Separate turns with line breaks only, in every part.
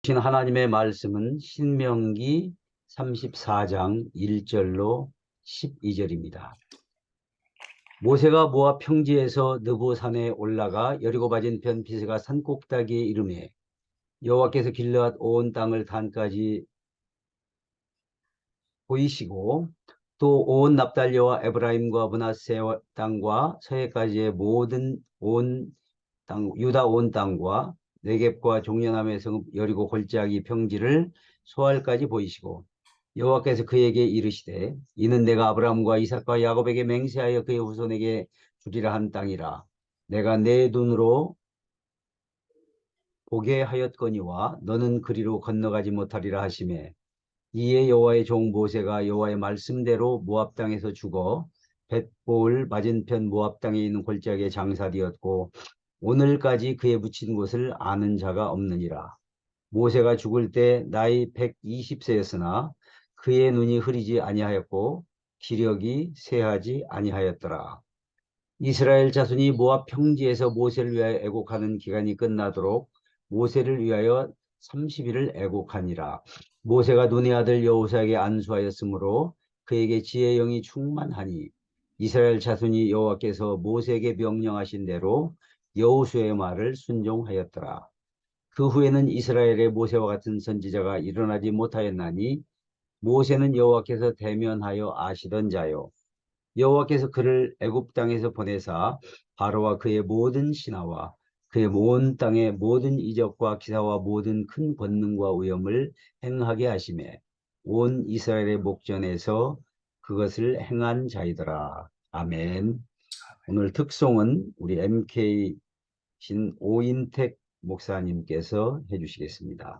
하나님의 말씀은 신명기 34장 1절로 12절입니다. 모세가 모압 평지에서 느보산에 올라가 여리고 맞은편 비스가 산 꼭대기에 이르매 여호와께서 길르앗 온 땅을 단까지 보이시고 또 온 납달리와 에브라임과 므낫세 땅과 서해까지의 모든 온 땅, 유다 온 땅과 네겝과 종려남의 성읍 여리고 골짜기 평지를 소알까지 보이시고 여호와께서 그에게 이르시되 이는 내가 아브라함과 이삭과 야곱에게 맹세하여 그의 후손에게 주리라 한 땅이라. 내가 내 눈으로 보게 하였거니와 너는 그리로 건너가지 못하리라 하시매 이에 여호와의 종 모세가 여호와의 말씀대로 모압 땅에서 죽어 벳보을 맞은편 모압 땅에 있는 골짜기에 장사되었고 오늘까지 그의 묻힌 곳을 아는 자가 없느니라. 모세가 죽을 때 나이 120세였으나 그의 눈이 흐리지 아니하였고 기력이 쇠하지 아니하였더라. 이스라엘 자손이 모압 평지에서 모세를 위하여 애곡하는 기간이 끝나도록 모세를 위하여 30일을 애곡하니라. 모세가 눈의 아들 여호수아에게 안수하였으므로 그에게 지혜의 영이 충만하니 이스라엘 자손이 여호와께서 모세에게 명령하신 대로 여호수아의 말을 순종하였더라. 그 후에는 이스라엘의 모세와 같은 선지자가 일어나지 못하였나니 모세는 여호와께서 대면하여 아시던 자요 여호와께서 그를 애굽 땅에서 보내사 바로와 그의 모든 신하와 그의 온 땅의 모든 이적과 기사와 모든 큰 권능과 위엄을 행하게 하시매 온 이스라엘의 목전에서 그것을 행한 자이더라. 아멘. 오늘 특송은 우리 MK 신 오인택 목사님께서 해주시겠습니다.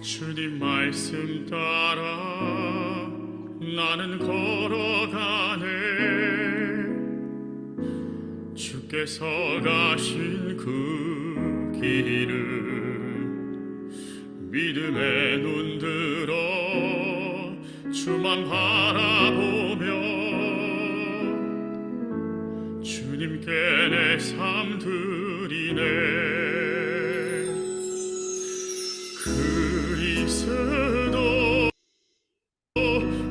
주님 말씀 따라 나는 걸어가네. 주께서 가신 그 길을 믿음의 눈 들어 주만 바라보며 주님께 내 삶 드리네. 그리스도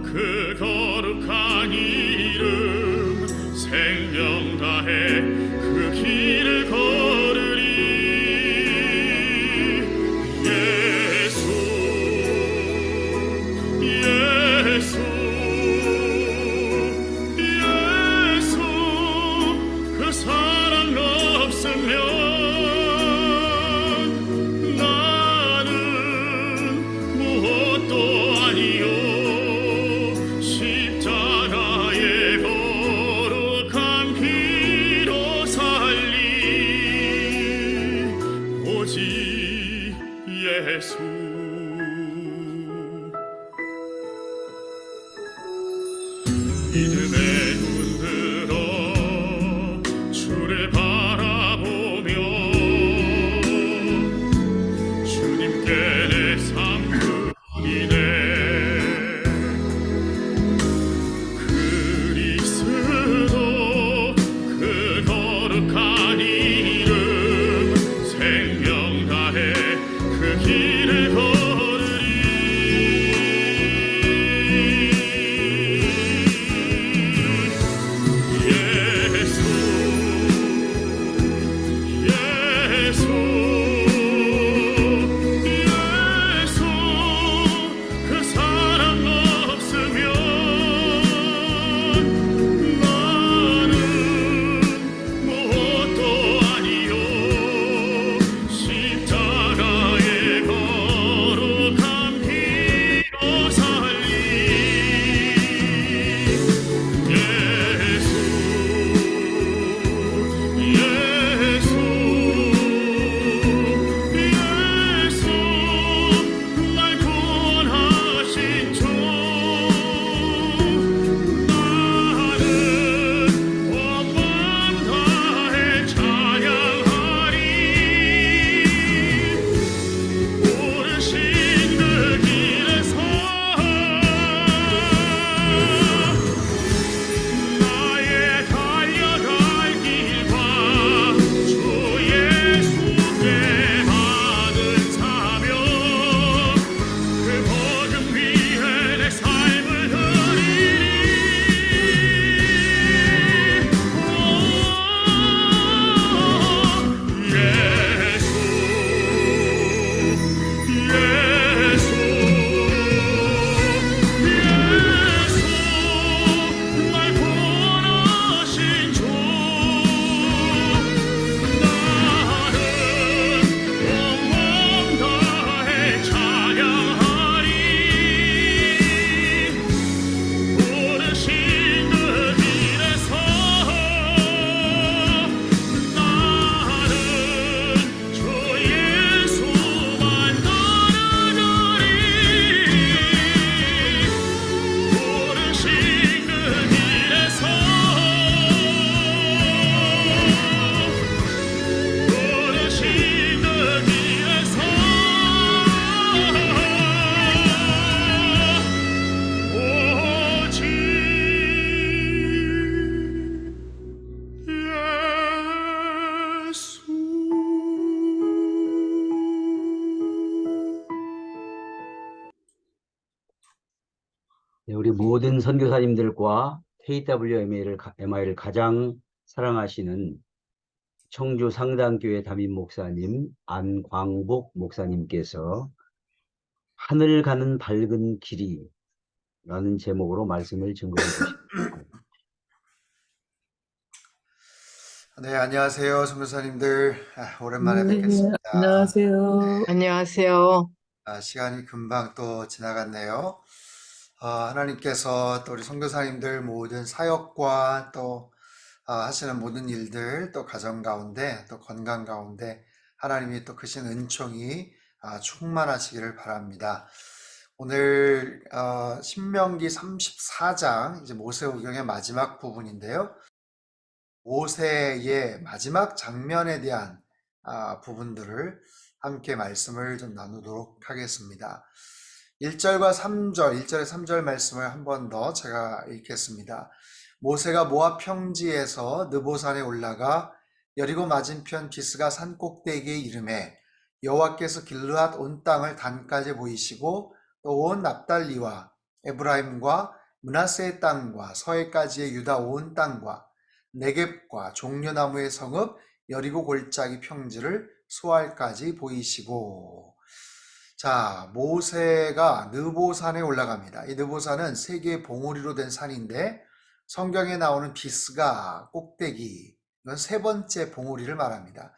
그 거룩한 이름 생명 다해 그 길을 걸으리. 예수 예수 예수 그 사랑 없으면
모든 선교사님들과 KWMA를 가장 사랑하시는 청주 상당교회 담임 목사님 안광복 목사님께서 하늘 가는 밝은 길이라는 제목으로 말씀을 증거해 주십니다.
네, 안녕하세요, 선교사님들. 오랜만에 뵙겠습니다.
안녕하세요.
안녕하세요.
시간이 금방 또 지나갔네요. 하나님께서 또 우리 선교사님들 모든 사역과 또 하시는 모든 일들, 또 가정 가운데, 또 건강 가운데 하나님이 또 크신 은총이 충만하시기를 바랍니다. 오늘 신명기 34장 이제 모세오경의 마지막 부분인데요. 모세의 마지막 장면에 대한 부분들을 함께 말씀을 좀 나누도록 하겠습니다. 1절과 3절, 1절에 3절 말씀을 한 번 더 제가 읽겠습니다. 모세가 모압 평지에서 느보산에 올라가 여리고 맞은편 비스가 산 꼭대기에 이르매 여호와께서 길르앗 온 땅을 단까지 보이시고 또 온 납달리와 에브라임과 므낫세의 땅과 서해까지의 유다 온 땅과 네겝과 종려나무의 성읍 여리고 골짜기 평지를 소알까지 보이시고. 자, 모세가 느보산에 올라갑니다. 이 느보산은 세 개의 봉우리로 된 산인데 성경에 나오는 비스가 꼭대기, 이건 세 번째 봉우리를 말합니다.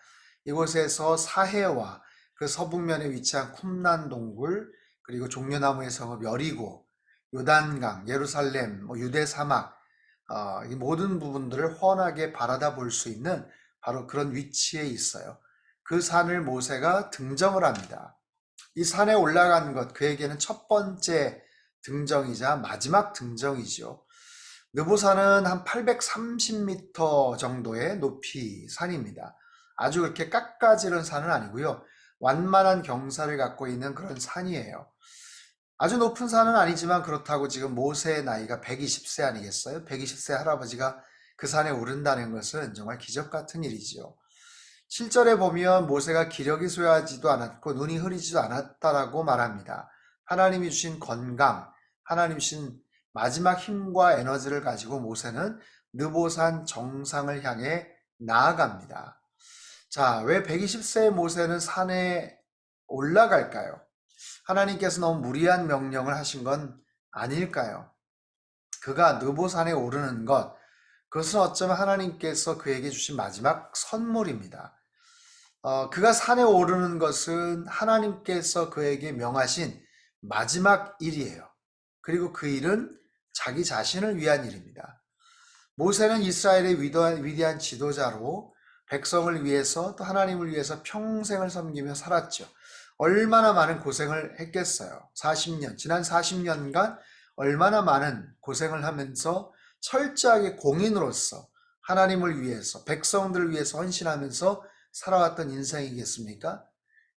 이곳에서 사해와 그 서북면에 위치한 쿰란 동굴, 그리고 종려나무의 성읍 여리고, 요단강, 예루살렘, 유대 사막, 이 모든 부분들을 훤하게 바라다 볼 수 있는 바로 그런 위치에 있어요. 그 산을 모세가 등정을 합니다. 이 산에 올라간 것, 그에게는 첫 번째 등정이자 마지막 등정이죠. 느보산은 한 830m 정도의 높이 산입니다. 아주 그렇게 깎아지른 산은 아니고요. 완만한 경사를 갖고 있는 그런 산이에요. 아주 높은 산은 아니지만 그렇다고 지금 모세의 나이가 120세 아니겠어요? 120세 할아버지가 그 산에 오른다는 것은 정말 기적 같은 일이지요. 7절에 보면 모세가 기력이 쇠하지도 않았고 눈이 흐리지도 않았다라고 말합니다. 하나님이 주신 건강, 하나님이 주신 마지막 힘과 에너지를 가지고 모세는 느보산 정상을 향해 나아갑니다. 자, 왜 120세의 모세는 산에 올라갈까요? 하나님께서 너무 무리한 명령을 하신 건 아닐까요? 그가 느보산에 오르는 것, 그것은 어쩌면 하나님께서 그에게 주신 마지막 선물입니다. 그가 산에 오르는 것은 하나님께서 그에게 명하신 마지막 일이에요. 그리고 그 일은 자기 자신을 위한 일입니다. 모세는 이스라엘의 위대한 지도자로 백성을 위해서 또 하나님을 위해서 평생을 섬기며 살았죠. 얼마나 많은 고생을 했겠어요. 40년, 지난 40년간 얼마나 많은 고생을 하면서 철저하게 공인으로서 하나님을 위해서, 백성들을 위해서 헌신하면서 살아왔던 인생이겠습니까?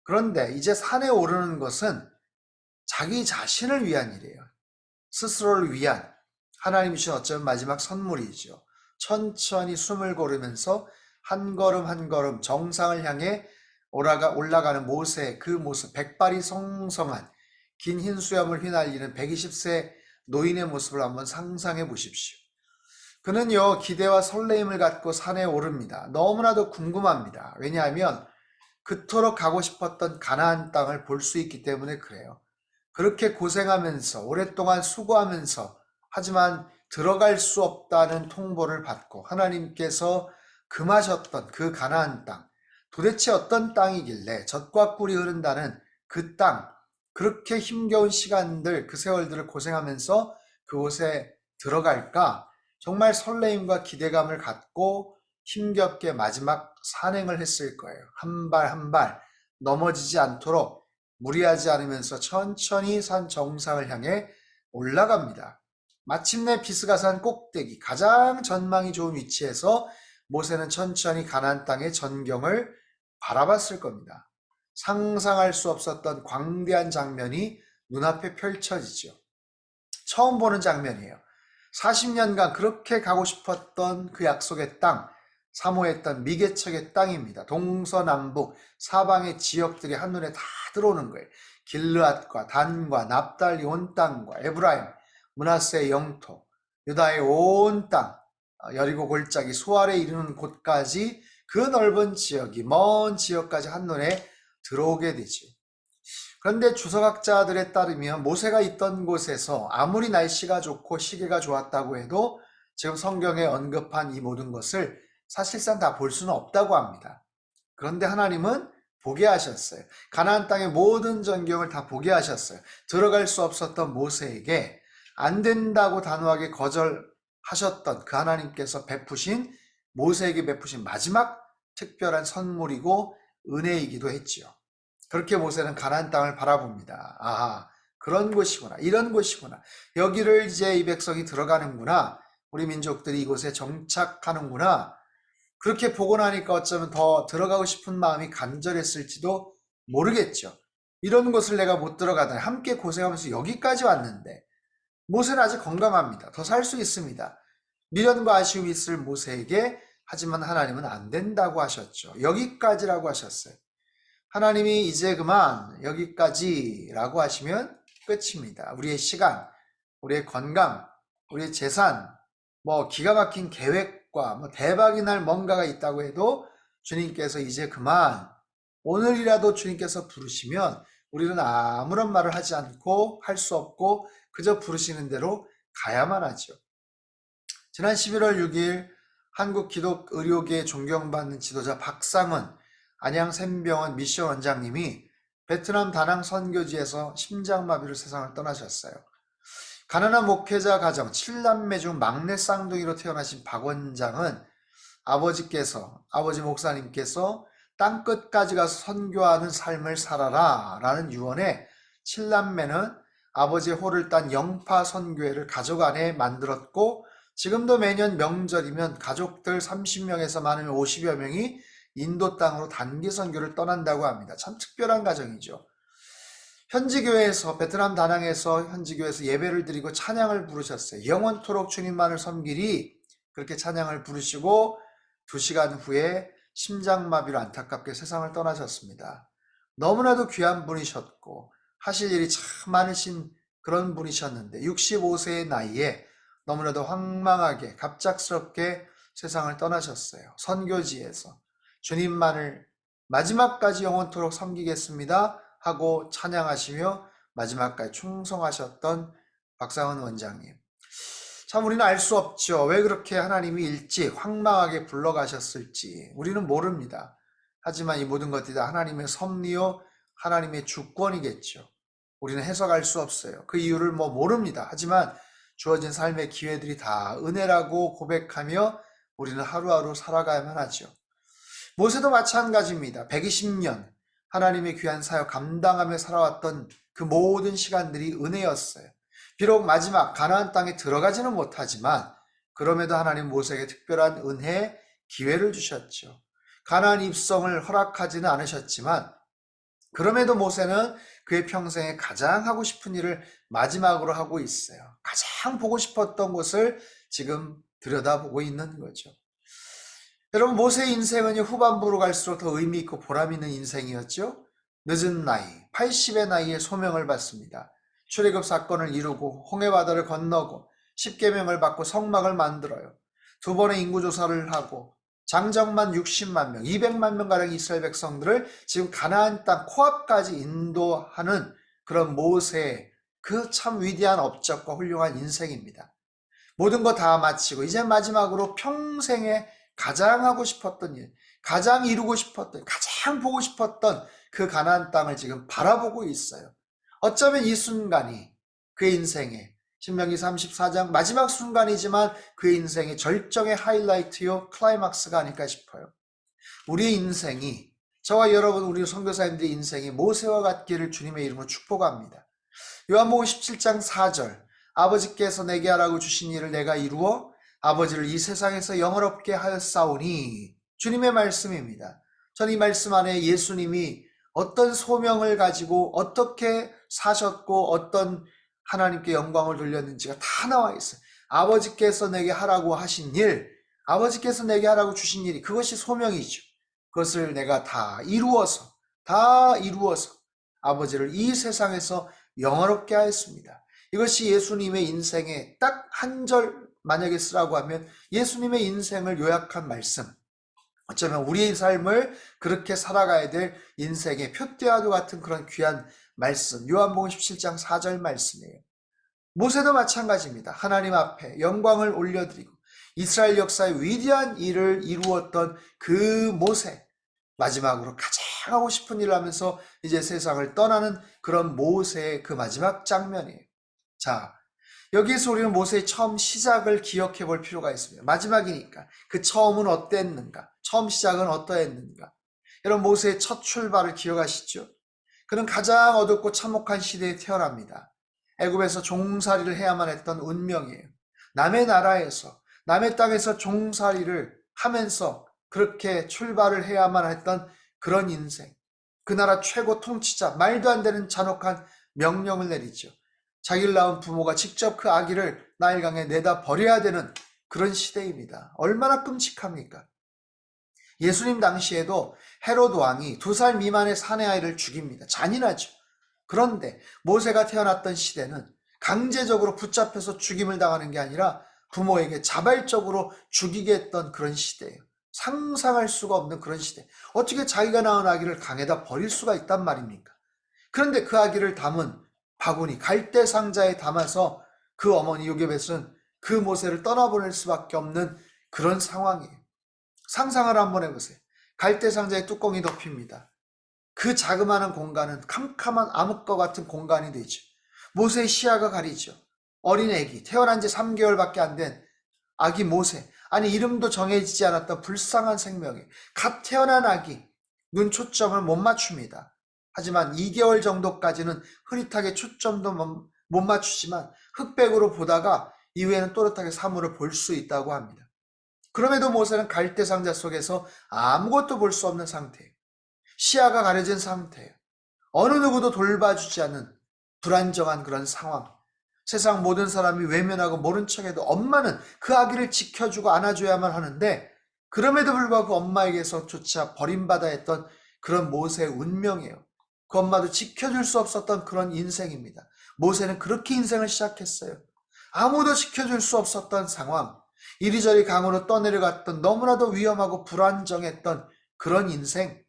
그런데 이제 산에 오르는 것은 자기 자신을 위한 일이에요. 스스로를 위한, 하나님이 주신 어쩌면 마지막 선물이죠. 천천히 숨을 고르면서 한 걸음 한 걸음 정상을 향해 올라가는 모세, 그 모습, 백발이 성성한 긴 흰 수염을 휘날리는 120세 노인의 모습을 한번 상상해 보십시오. 그는요, 기대와 설레임을 갖고 산에 오릅니다. 너무나도 궁금합니다. 왜냐하면 그토록 가고 싶었던 가나안 땅을 볼 수 있기 때문에 그래요. 그렇게 고생하면서 오랫동안 수고하면서 하지만 들어갈 수 없다는 통보를 받고 하나님께서 금하셨던 그 가나안 땅, 도대체 어떤 땅이길래 젖과 꿀이 흐른다는 그 땅, 그렇게 힘겨운 시간들, 그 세월들을 고생하면서 그곳에 들어갈까? 정말 설레임과 기대감을 갖고 힘겹게 마지막 산행을 했을 거예요. 한 발 한 발 넘어지지 않도록 무리하지 않으면서 천천히 산 정상을 향해 올라갑니다. 마침내 비스가산 꼭대기, 가장 전망이 좋은 위치에서 모세는 천천히 가나안 땅의 전경을 바라봤을 겁니다. 상상할 수 없었던 광대한 장면이 눈앞에 펼쳐지죠. 처음 보는 장면이에요. 40년간 그렇게 가고 싶었던 그 약속의 땅, 사모했던 미개척의 땅입니다. 동서남북 사방의 지역들이 한눈에 다 들어오는 거예요. 길르앗과 단과 납달리 온 땅과 에브라임, 므낫세의 영토, 유다의 온 땅, 여리고 골짜기 소알에 이르는 곳까지 그 넓은 지역이 먼 지역까지 한눈에 들어오게 되지. 그런데 주석학자들에 따르면 모세가 있던 곳에서 아무리 날씨가 좋고 시기가 좋았다고 해도 지금 성경에 언급한 이 모든 것을 사실상 다 볼 수는 없다고 합니다. 그런데 하나님은 보게 하셨어요. 가나안 땅의 모든 전경을 다 보게 하셨어요. 들어갈 수 없었던 모세에게 안 된다고 단호하게 거절하셨던 그 하나님께서 모세에게 베푸신 마지막 특별한 선물이고 은혜이기도 했지요. 그렇게 모세는 가나안 땅을 바라봅니다. 아하, 그런 곳이구나. 이런 곳이구나. 여기를 이제 이 백성이 들어가는구나. 우리 민족들이 이곳에 정착하는구나. 그렇게 보고 나니까 어쩌면 더 들어가고 싶은 마음이 간절했을지도 모르겠죠. 이런 곳을 내가 못 들어가다니 함께 고생하면서 여기까지 왔는데 모세는 아직 건강합니다. 더 살 수 있습니다. 미련과 아쉬움이 있을 모세에게 하지만 하나님은 안 된다고 하셨죠. 여기까지라고 하셨어요. 하나님이 이제 그만 여기까지라고 하시면 끝입니다. 우리의 시간, 우리의 건강, 우리의 재산, 기가 막힌 계획과 대박이 날 뭔가가 있다고 해도 주님께서 이제 그만, 오늘이라도 주님께서 부르시면 우리는 아무런 말을 하지 않고 할 수 없고 그저 부르시는 대로 가야만 하죠. 지난 11월 6일 한국 기독의료계에 존경받는 지도자 박상은 안양샘병원 미션 원장님이 베트남 다낭 선교지에서 심장마비로 세상을 떠나셨어요. 가난한 목회자 가정 7남매 중 막내 쌍둥이로 태어나신 박 원장은 아버지 목사님께서 땅끝까지 가서 선교하는 삶을 살아라 라는 유언에 7남매는 아버지의 호를 딴 영파 선교회를 가족 안에 만들었고 지금도 매년 명절이면 가족들 30명에서 많으면 50여 명이 인도 땅으로 단기 선교를 떠난다고 합니다. 참 특별한 가정이죠. 베트남 다낭에서 현지교회에서 예배를 드리고 찬양을 부르셨어요. 영원토록 주님만을 섬기리 그렇게 찬양을 부르시고 2시간 후에 심장마비로 안타깝게 세상을 떠나셨습니다. 너무나도 귀한 분이셨고 하실 일이 참 많으신 그런 분이셨는데 65세의 나이에 너무나도 황망하게 갑작스럽게 세상을 떠나셨어요. 선교지에서 주님만을 마지막까지 영원토록 섬기겠습니다 하고 찬양하시며 마지막까지 충성하셨던 박상은 원장님. 참 우리는 알 수 없죠. 왜 그렇게 하나님이 일찍 황망하게 불러가셨을지 우리는 모릅니다. 하지만 이 모든 것들이 다 하나님의 섭리요 하나님의 주권이겠죠. 우리는 해석할 수 없어요. 그 이유를 모릅니다. 하지만 주어진 삶의 기회들이 다 은혜라고 고백하며 우리는 하루하루 살아가야만 하죠. 모세도 마찬가지입니다. 120년 하나님의 귀한 사역 감당하며 살아왔던 그 모든 시간들이 은혜였어요. 비록 마지막 가나안 땅에 들어가지는 못하지만 그럼에도 하나님 모세에게 특별한 은혜, 기회를 주셨죠. 가나안 입성을 허락하지는 않으셨지만 그럼에도 모세는 그의 평생에 가장 하고 싶은 일을 마지막으로 하고 있어요. 가장 보고 싶었던 곳을 지금 들여다보고 있는 거죠. 여러분 모세의 인생은 후반부로 갈수록 더 의미 있고 보람 있는 인생이었죠. 늦은 나이, 80의 나이에 소명을 받습니다. 출애굽 사건을 이루고 홍해바다를 건너고 10계명을 받고 성막을 만들어요. 2번의 인구조사를 하고 장정만 60만 명, 200만 명가량 이스라엘 백성들을 지금 가나안 땅 코앞까지 인도하는 그런 모세의 그 참 위대한 업적과 훌륭한 인생입니다. 모든 거 다 마치고 이제 마지막으로 평생에 가장 하고 싶었던 일, 가장 이루고 싶었던, 가장 보고 싶었던 그 가나안 땅을 지금 바라보고 있어요. 어쩌면 이 순간이 그의 인생의 신명기 34장 마지막 순간이지만 그의 인생의 절정의 하이라이트요 클라이막스가 아닐까 싶어요. 우리의 인생이 저와 여러분 우리 선교사님들의 인생이 모세와 같기를 주님의 이름으로 축복합니다. 요한복음 17장 4절 아버지께서 내게 하라고 주신 일을 내가 이루어 아버지를 이 세상에서 영원롭게 하였사오니 주님의 말씀입니다. 저는 이 말씀 안에 예수님이 어떤 소명을 가지고 어떻게 사셨고 어떤 하나님께 영광을 돌렸는지가 다 나와 있어요. 아버지께서 내게 하라고 하신 일, 아버지께서 내게 하라고 주신 일이 그것이 소명이죠. 그것을 내가 다 이루어서 아버지를 이 세상에서 영원롭게 하였습니다. 이것이 예수님의 인생에 딱 한 절 만약에 쓰라고 하면 예수님의 인생을 요약한 말씀, 어쩌면 우리의 삶을 그렇게 살아가야 될 인생의 표대와도 같은 그런 귀한 말씀, 요한복음 17장 4절 말씀이에요. 모세도 마찬가지입니다. 하나님 앞에 영광을 올려드리고 이스라엘 역사의 위대한 일을 이루었던 그 모세, 마지막으로 가장 하고 싶은 일을 하면서 이제 세상을 떠나는 그런 모세의 그 마지막 장면이에요. 자, 여기에서 우리는 모세의 처음 시작을 기억해 볼 필요가 있습니다. 마지막이니까 그 처음은 어땠는가? 처음 시작은 어떠했는가? 여러분, 모세의 첫 출발을 기억하시죠? 그는 가장 어둡고 참혹한 시대에 태어납니다. 애굽에서 종살이를 해야만 했던 운명이에요. 남의 나라에서, 남의 땅에서 종살이를 하면서 그렇게 출발을 해야만 했던 그런 인생. 그 나라 최고 통치자, 말도 안 되는 잔혹한 명령을 내리죠. 자기를 낳은 부모가 직접 그 아기를 나일강에 내다 버려야 되는 그런 시대입니다. 얼마나 끔찍합니까? 예수님 당시에도 헤롯 왕이 2살 미만의 사내아이를 죽입니다. 잔인하죠. 그런데 모세가 태어났던 시대는 강제적으로 붙잡혀서 죽임을 당하는 게 아니라 부모에게 자발적으로 죽이게 했던 그런 시대예요. 상상할 수가 없는 그런 시대. 어떻게 자기가 낳은 아기를 강에다 버릴 수가 있단 말입니까? 그런데 그 아기를 담은 바구니, 갈대 상자에 담아서 그 어머니 요게벳은 그 모세를 떠나보낼 수밖에 없는 그런 상황이에요. 상상을 한번 해보세요. 갈대 상자의 뚜껑이 덮입니다. 그 자그마한 공간은 캄캄한 암흑과 같은 공간이 되죠. 모세의 시야가 가리죠. 어린 아기, 태어난 지 3개월밖에 안 된 아기 모세, 아니 이름도 정해지지 않았던 불쌍한 생명에 갓 태어난 아기, 눈 초점을 못 맞춥니다. 하지만 2개월 정도까지는 흐릿하게 초점도 못 맞추지만 흑백으로 보다가 이후에는 또렷하게 사물을 볼 수 있다고 합니다. 그럼에도 모세는 갈대 상자 속에서 아무것도 볼 수 없는 상태예요. 시야가 가려진 상태예요. 어느 누구도 돌봐주지 않는 불안정한 그런 상황. 세상 모든 사람이 외면하고 모른 척해도 엄마는 그 아기를 지켜주고 안아줘야만 하는데 그럼에도 불구하고 그 엄마에게서조차 버림받아야 했던 그런 모세의 운명이에요. 그 엄마도 지켜줄 수 없었던 그런 인생입니다. 모세는 그렇게 인생을 시작했어요. 아무도 지켜줄 수 없었던 상황, 이리저리 강으로 떠내려갔던 너무나도 위험하고 불안정했던 그런 인생.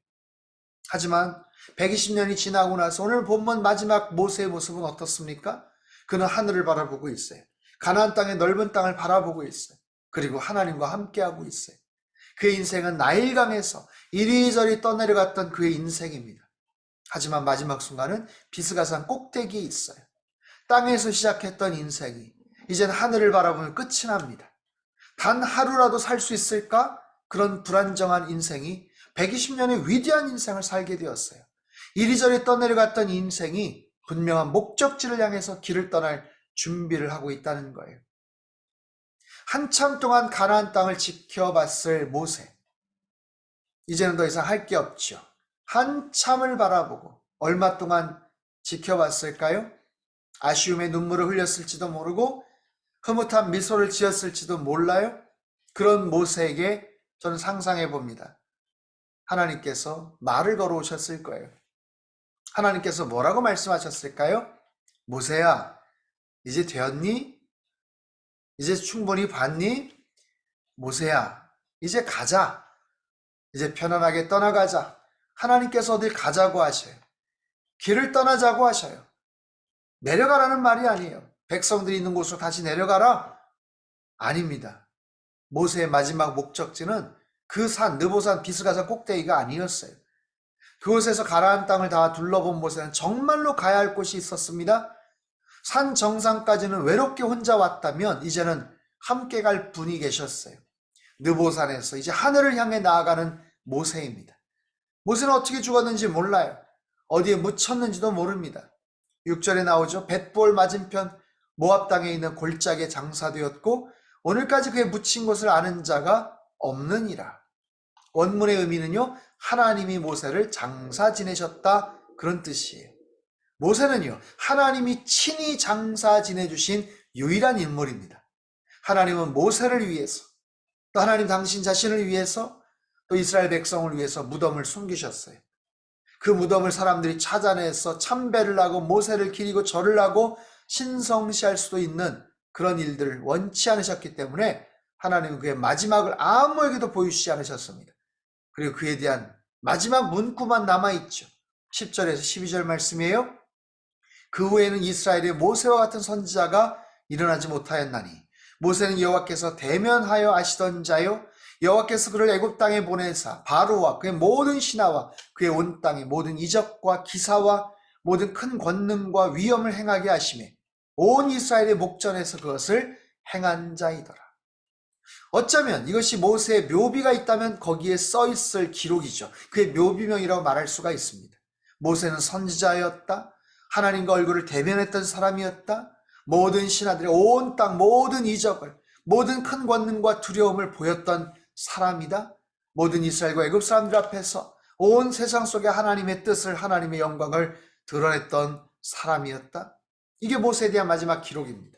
하지만 120년이 지나고 나서 오늘 본문 마지막 모세의 모습은 어떻습니까? 그는 하늘을 바라보고 있어요. 가나안 땅의 넓은 땅을 바라보고 있어요. 그리고 하나님과 함께하고 있어요. 그의 인생은 나일강에서 이리저리 떠내려갔던 그의 인생입니다. 하지만 마지막 순간은 비스가산 꼭대기에 있어요. 땅에서 시작했던 인생이 이젠 하늘을 바라보면 끝이 납니다. 단 하루라도 살 수 있을까? 그런 불안정한 인생이 120년의 위대한 인생을 살게 되었어요. 이리저리 떠내려갔던 인생이 분명한 목적지를 향해서 길을 떠날 준비를 하고 있다는 거예요. 한참 동안 가나안 땅을 지켜봤을 모세. 이제는 더 이상 할 게 없죠. 한참을 바라보고 얼마 동안 지켜봤을까요? 아쉬움의 눈물을 흘렸을지도 모르고 흐뭇한 미소를 지었을지도 몰라요. 그런 모세에게 저는 상상해 봅니다. 하나님께서 말을 걸어오셨을 거예요. 하나님께서 뭐라고 말씀하셨을까요? 모세야, 이제 되었니? 이제 충분히 봤니? 모세야, 이제 가자. 이제 편안하게 떠나가자. 하나님께서 어딜 가자고 하셔요. 길을 떠나자고 하셔요. 내려가라는 말이 아니에요. 백성들이 있는 곳으로 다시 내려가라? 아닙니다. 모세의 마지막 목적지는 그 산, 느보산 비스가산 꼭대기가 아니었어요. 그곳에서 가나안 땅을 다 둘러본 모세는 정말로 가야 할 곳이 있었습니다. 산 정상까지는 외롭게 혼자 왔다면 이제는 함께 갈 분이 계셨어요. 느보산에서 이제 하늘을 향해 나아가는 모세입니다. 모세는 어떻게 죽었는지 몰라요. 어디에 묻혔는지도 모릅니다. 6절에 나오죠. 벳볼 맞은편 모압 땅에 있는 골짜기에 장사되었고 오늘까지 그의 묻힌 곳을 아는 자가 없느니라. 원문의 의미는요, 하나님이 모세를 장사 지내셨다, 그런 뜻이에요. 모세는요, 하나님이 친히 장사 지내주신 유일한 인물입니다. 하나님은 모세를 위해서, 또 하나님 당신 자신을 위해서, 또 이스라엘 백성을 위해서 무덤을 숨기셨어요. 그 무덤을 사람들이 찾아내서 참배를 하고 모세를 기리고 절을 하고 신성시할 수도 있는 그런 일들을 원치 않으셨기 때문에 하나님은 그의 마지막을 아무에게도 보여주지 않으셨습니다. 그리고 그에 대한 마지막 문구만 남아있죠. 10절에서 12절 말씀이에요. 그 후에는 이스라엘의 모세와 같은 선지자가 일어나지 못하였나니 모세는 여호와께서 대면하여 아시던 자요 여호와께서 그를 애굽 땅에 보내사 바로와 그의 모든 신하와 그의 온 땅의 모든 이적과 기사와 모든 큰 권능과 위엄을 행하게 하시매 온 이스라엘의 목전에서 그것을 행한 자이더라. 어쩌면 이것이 모세의 묘비가 있다면 거기에 써 있을 기록이죠. 그의 묘비명이라고 말할 수가 있습니다. 모세는 선지자였다. 하나님과 얼굴을 대면했던 사람이었다. 모든 신하들의 온 땅 모든 이적을 모든 큰 권능과 두려움을 보였던 사람이다. 모든 이스라엘과 애굽 사람들 앞에서 온 세상 속에 하나님의 뜻을 하나님의 영광을 드러냈던 사람이었다. 이게 모세에 대한 마지막 기록입니다.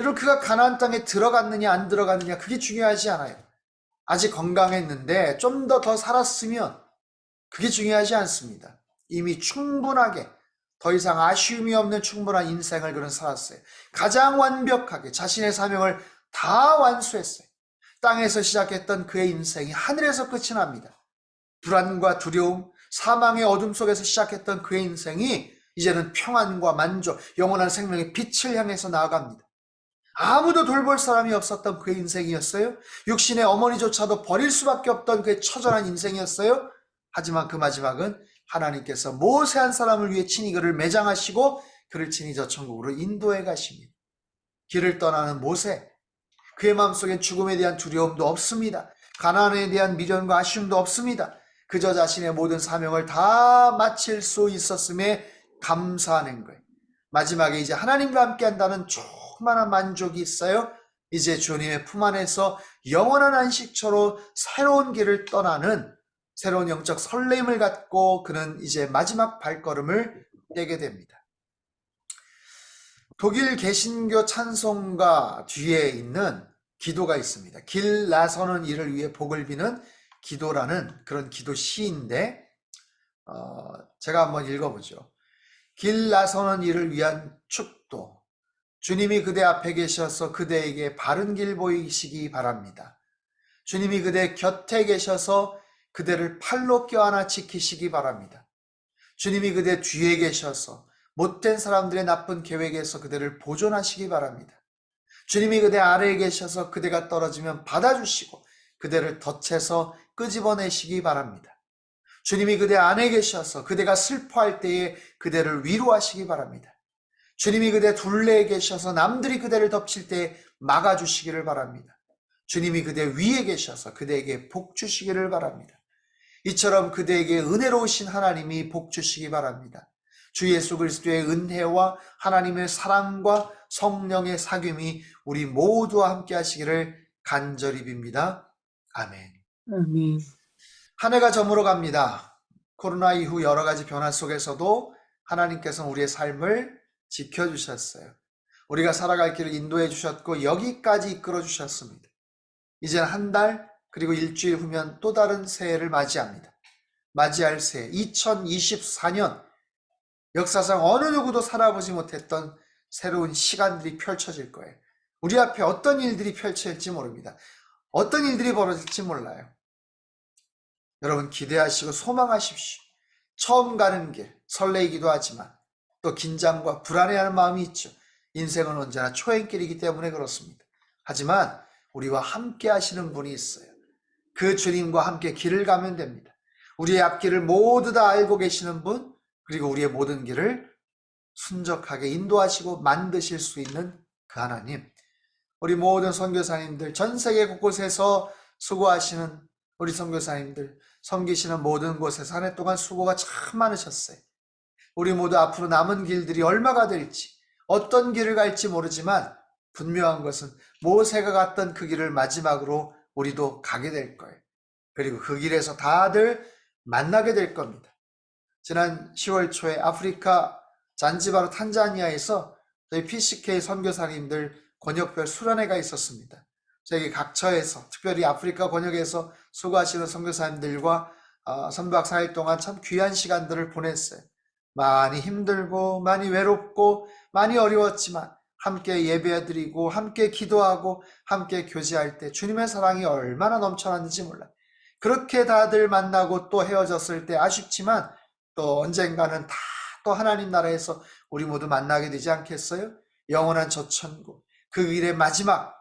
여러분 그가 가나안 땅에 들어갔느냐 안 들어갔느냐 그게 중요하지 않아요. 아직 건강했는데 좀 더 살았으면 그게 중요하지 않습니다. 이미 충분하게 더 이상 아쉬움이 없는 충분한 인생을 그는 살았어요. 가장 완벽하게 자신의 사명을 다 완수했어요. 땅에서 시작했던 그의 인생이 하늘에서 끝이 납니다. 불안과 두려움, 사망의 어둠 속에서 시작했던 그의 인생이 이제는 평안과 만족, 영원한 생명의 빛을 향해서 나아갑니다. 아무도 돌볼 사람이 없었던 그의 인생이었어요. 육신의 어머니조차도 버릴 수밖에 없던 그의 처절한 인생이었어요. 하지만 그 마지막은 하나님께서 모세 한 사람을 위해 친히 그를 매장하시고 그를 친히 저 천국으로 인도해 가십니다. 길을 떠나는 모세, 그의 마음속엔 죽음에 대한 두려움도 없습니다. 가나안에 대한 미련과 아쉬움도 없습니다. 그저 자신의 모든 사명을 다 마칠 수 있었음에 감사하는 거예요. 마지막에 이제 하나님과 함께 한다는 조그마한 만족이 있어요. 이제 주님의 품 안에서 영원한 안식처로 새로운 길을 떠나는 새로운 영적 설렘을 갖고 그는 이제 마지막 발걸음을 떼게 됩니다. 독일 개신교 찬송가 뒤에 있는 기도가 있습니다. 길 나서는 이를 위해 복을 비는 기도라는 그런 기도 시인데 제가 한번 읽어보죠. 길 나서는 이를 위한 축도. 주님이 그대 앞에 계셔서 그대에게 바른 길 보이시기 바랍니다. 주님이 그대 곁에 계셔서 그대를 팔로 껴안아 지키시기 바랍니다. 주님이 그대 뒤에 계셔서 못된 사람들의 나쁜 계획에서 그대를 보존하시기 바랍니다. 주님이 그대 아래에 계셔서 그대가 떨어지면 받아주시고 그대를 덫에서 끄집어내시기 바랍니다. 주님이 그대 안에 계셔서 그대가 슬퍼할 때에 그대를 위로하시기 바랍니다. 주님이 그대 둘레에 계셔서 남들이 그대를 덮칠 때에 막아주시기를 바랍니다. 주님이 그대 위에 계셔서 그대에게 복 주시기를 바랍니다. 이처럼 그대에게 은혜로우신 하나님이 복 주시기 바랍니다. 주 예수 그리스도의 은혜와 하나님의 사랑과 성령의 사귐이 우리 모두와 함께 하시기를 간절히 빕니다. 아멘.
아멘.
한 해가 저물어 갑니다. 코로나 이후 여러 가지 변화 속에서도 하나님께서는 우리의 삶을 지켜주셨어요. 우리가 살아갈 길을 인도해 주셨고 여기까지 이끌어 주셨습니다. 이제는 한 달 그리고 일주일 후면 또 다른 새해를 맞이합니다. 맞이할 새해 2024년 역사상 어느 누구도 살아보지 못했던 새로운 시간들이 펼쳐질 거예요. 우리 앞에 어떤 일들이 펼쳐질지 모릅니다. 어떤 일들이 벌어질지 몰라요. 여러분 기대하시고 소망하십시오. 처음 가는 길 설레이기도 하지만 또 긴장과 불안해하는 마음이 있죠. 인생은 언제나 초행길이기 때문에 그렇습니다. 하지만 우리와 함께 하시는 분이 있어요. 그 주님과 함께 길을 가면 됩니다. 우리의 앞길을 모두 다 알고 계시는 분, 그리고 우리의 모든 길을 순적하게 인도하시고 만드실 수 있는 그 하나님. 우리 모든 선교사님들, 전 세계 곳곳에서 수고하시는 우리 선교사님들, 섬기시는 모든 곳에서 한 해 동안 수고가 참 많으셨어요. 우리 모두 앞으로 남은 길들이 얼마가 될지, 어떤 길을 갈지 모르지만 분명한 것은 모세가 갔던 그 길을 마지막으로 우리도 가게 될 거예요. 그리고 그 길에서 다들 만나게 될 겁니다. 지난 10월 초에 아프리카 잔지바르 탄자니아에서 저희 PCK 선교사님들 권역별 수련회가 있었습니다. 저희 각처에서 특별히 아프리카 권역에서 수고하시는 선교사님들과 3박 4일 동안 참 귀한 시간들을 보냈어요. 많이 힘들고 많이 외롭고 많이 어려웠지만 함께 예배드리고 함께 기도하고 함께 교제할 때 주님의 사랑이 얼마나 넘쳐났는지 몰라요. 그렇게 다들 만나고 또 헤어졌을 때 아쉽지만 또 언젠가는 다 또 하나님 나라에서 우리 모두 만나게 되지 않겠어요? 영원한 저 천국, 그 길의 마지막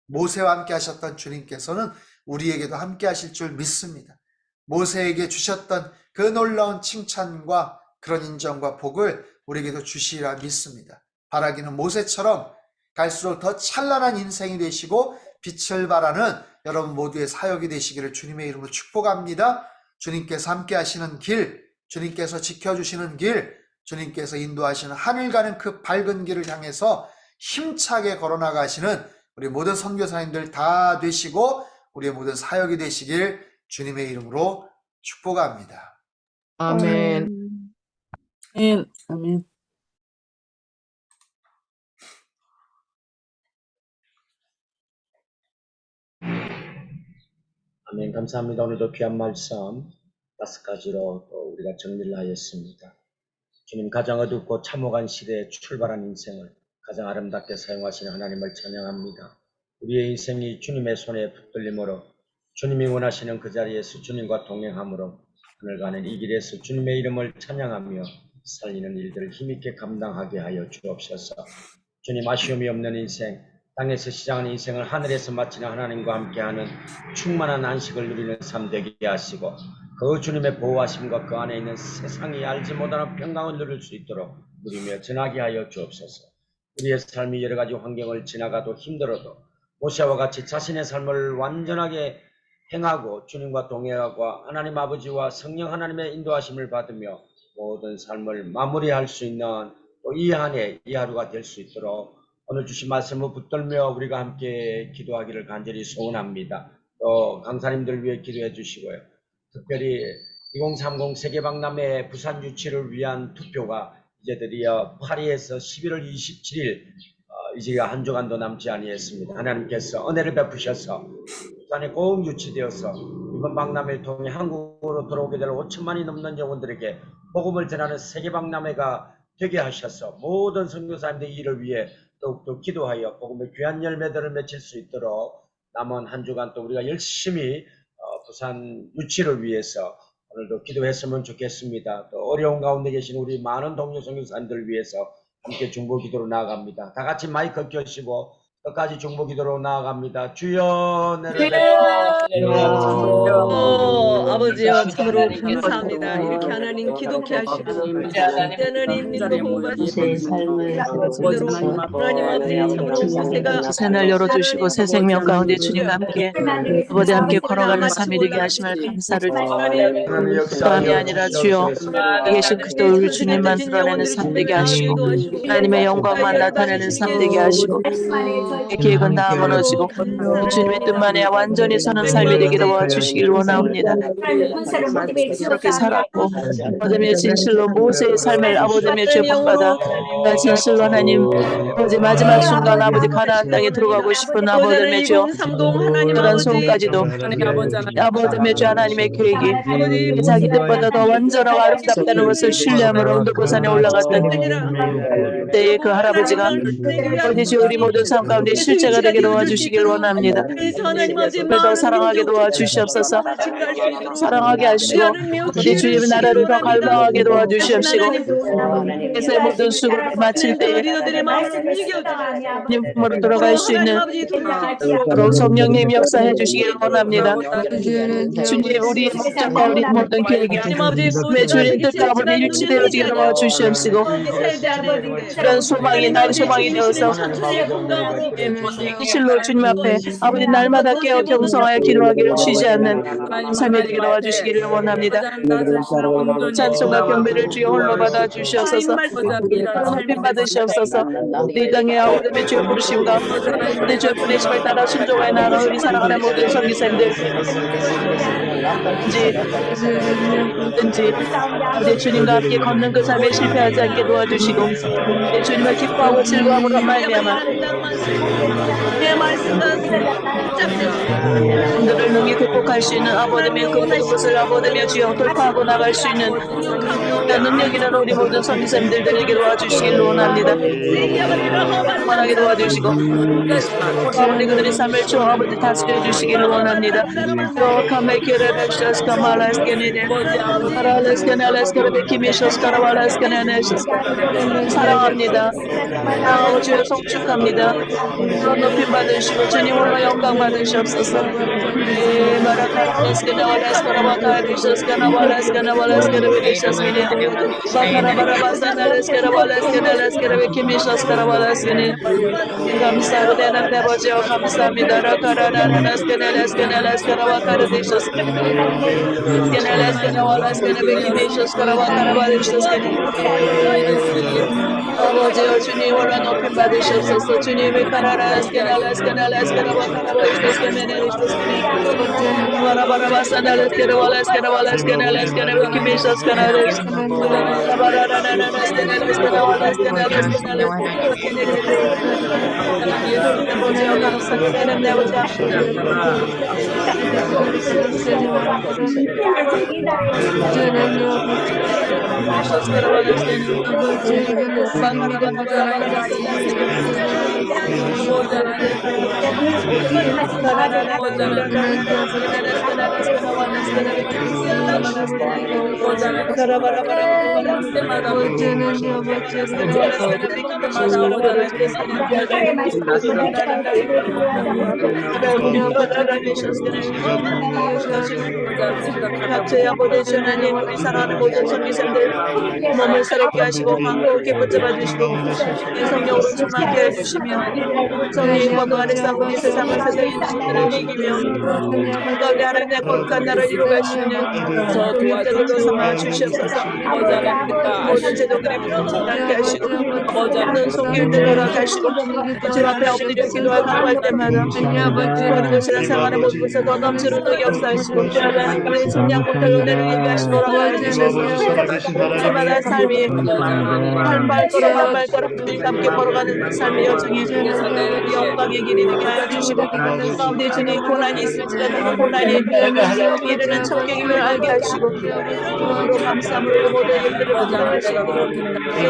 모세와 함께 하셨던 주님께서는 우리에게도 함께 하실 줄 믿습니다. 모세에게 주셨던 그 놀라운 칭찬과 그런 인정과 복을 우리에게도 주시리라 믿습니다. 바라기는 모세처럼 갈수록 더 찬란한 인생이 되시고 빛을 발하는 여러분 모두의 사역이 되시기를 주님의 이름으로 축복합니다. 주님께서 함께 하시는 길, 주님께서 지켜주시는 길, 주님께서 인도하시는 하늘 가는 그 밝은 길을 향해서 힘차게 걸어나가시는 우리 모든 선교사님들 다 되시고 우리의 모든 사역이 되시길 주님의 이름으로 축복합니다.
아멘. 아멘. 아멘.
아멘. 감사합니다. 오늘도 귀한 말씀 5가지로 또 우리가 정리를 하였습니다. 주님 가장 어둡고 참혹한 시대에 출발한 인생을 가장 아름답게 사용하시는 하나님을 찬양합니다. 우리의 인생이 주님의 손에 붙들림으로 주님이 원하시는 그 자리에서 주님과 동행함으로 하늘 가는 이 길에서 주님의 이름을 찬양하며 살리는 일들을 힘있게 감당하게 하여 주옵소서. 주님 아쉬움이 없는 인생, 땅에서 시작하는 인생을 하늘에서 마치는 하나님과 함께하는 충만한 안식을 누리는 삶 되게 하시고 그 주님의 보호하심과 그 안에 있는 세상이 알지 못하는 평강을 누릴 수 있도록 누리며 전하게 하여 주옵소서. 우리의 삶이 여러 가지 환경을 지나가도 힘들어도 모세와 같이 자신의 삶을 완전하게 행하고 주님과 동행하고 하나님 아버지와 성령 하나님의 인도하심을 받으며 모든 삶을 마무리할 수 있는 또 이 한 해, 이 하루가 될 수 있도록 오늘 주신 말씀을 붙들며 우리가 함께 기도하기를 간절히 소원합니다. 또 강사님들 위해 기도해 주시고요. 특별히 2030 세계박람회 부산 유치를 위한 투표가 이제 드디어 파리에서 11월 27일 이제 한 주간도 남지 아니했습니다. 하나님께서 은혜를 베푸셔서 부산에 꼭 유치되어서 이번 박람회를 통해 한국으로 들어오게 될 5천만이 넘는 영혼들에게 복음을 전하는 세계박람회가 되게 하셔서 모든 선교사님들의 일을 위해 더욱더 기도하여 복음의 귀한 열매들을 맺힐 수 있도록 남은 한 주간 또 우리가 열심히 부산 유치를 위해서 오늘도 기도했으면 좋겠습니다. 또 어려운 가운데 계신 우리 많은 동료 선교사님들을 위해서 함께 중보 기도로 나아갑니다. 다 같이 마이크 켜시고 끝까지 중보 기도로 나아갑니다. 주여
아버지여 참으로 감사합니다. 이렇게 하나님 기독케 하시고 하나님 믿고 공부하시고
삶을
하나님 아버지 참으로 모세가
새날 열어주시고 새 생명 가운데 주님과 함께 아버지 함께 걸어가는 삶이 되게 하심을 감사를 드립니다. 사람이 아니라 주여 이 계신 그리스도 우리 주님만 드러내는 삶 되게 하시고 하나님의 영광만 나타내는 삶 되게 하시고 계획은 다 무너지고 주님의 뜻만에 완전히 서는 삶이 되기를 도와주시길 원합니다. 그렇게 살았고 아버지의 진실로 모세의 삶을 아버지의 죄복받아 진실로 하나님 아버지 마지막 순간 아버지 가나안 땅에 들어가고 싶은 아버지의 죄 그런 소원까지도 아버지의 죄 하나님의 계획이 자기 뜻보다 더 완전하고 아름답다는 것을 신뢰함으로 언덕고산에 올라갔던 때에 그 할아버지가 아버지 우리 모든 삶 가운데 실제가 되게 도와주시길 원합니다. 더 사랑하게 도와주시옵소서. 사랑하게 하시고 우리 주님의 나라를 더 갈망하게 도와주시옵시고 그래서 모든 수고를 마칠 때에 주님 품으로 돌아갈 수 있는 그런 성령님 역사해 주시길 원합니다. 주님 우리의 목적과 우리 모든 계획이 왜 주님 뜻과 아버지 일치되어지게 도와주시옵시고 그런 소망이 나의 소망이 되어서 실로 주님 앞에 아버지 날마다 깨어 경성하여 기도하기를 쉬지 않는 삶이 되게 도와주시기를 원합니다. 찬송과 경배를 주여 홀로 받아 주시옵소서. 높임 받으시옵소서. 이 땅에 아버지의 죄 부르심과 내 죄 부르심을 따라 순종하여 나아가 우리 사랑하는 모든 성기생들 든지 아버지 주님과 함께 걷는 그 삶에 실패하지 않게 도와주시고 주님을 기뻐하고 즐거움으로 말미암아
내 말씀과
분들을 능히 극복할 수 있는 아버님의 그 모든 것을 아버님의 주여 돌파하고 나갈 수 있는 능력 있는 우리 모든 선지자님들 되게 도와주시길 원합니다. 만하게 도와주시고 아버지 그들의 삶을 주 아버지 다스려 주시기를 원합니다. 사랑합니다. 사랑하고 주여 송축합니다. 높임 받으시고 주님 홀로 영광 받으시옵소서. 감사하고 대단한 아버지여 감사합니다. 아버지여 주님 홀로 높임 받으시옵소서. 주님의 각자의 아버지 주님 우리 사랑하는 모든 선지자들 몸을 새롭게 하시고 강건하게 붙잡아 주시고 성령으로 충만케 해주시며 성령 권능 안에서 아버지 세상을 세상의 주들을 이기며 가운데 하나님의 거룩한 나라를 이루가시는 저 도와주시고 samah 주시옵소서. 모든 제도들이 무너지게 하시고 모든 손길들을 허락하시고 주 앞에 엎드려 기도와 간구할 때마다 모든 것이라 생활의 모든 것에 더 넘치도록 역사하시고 우리의 성량 못할 은혜를 얘기하시고 허락하시옵소서. 주마다 삶이 한 발걸음 한 발걸음 주님과 함께 걸어가는 삶의 여정이 영광의 길이 되게 하여 주시고 가운데 주님 고난이 있을지라도 그 고난이 이르는 천경임을 알게 하시고 감사함으로 모든 일들을 받아가시고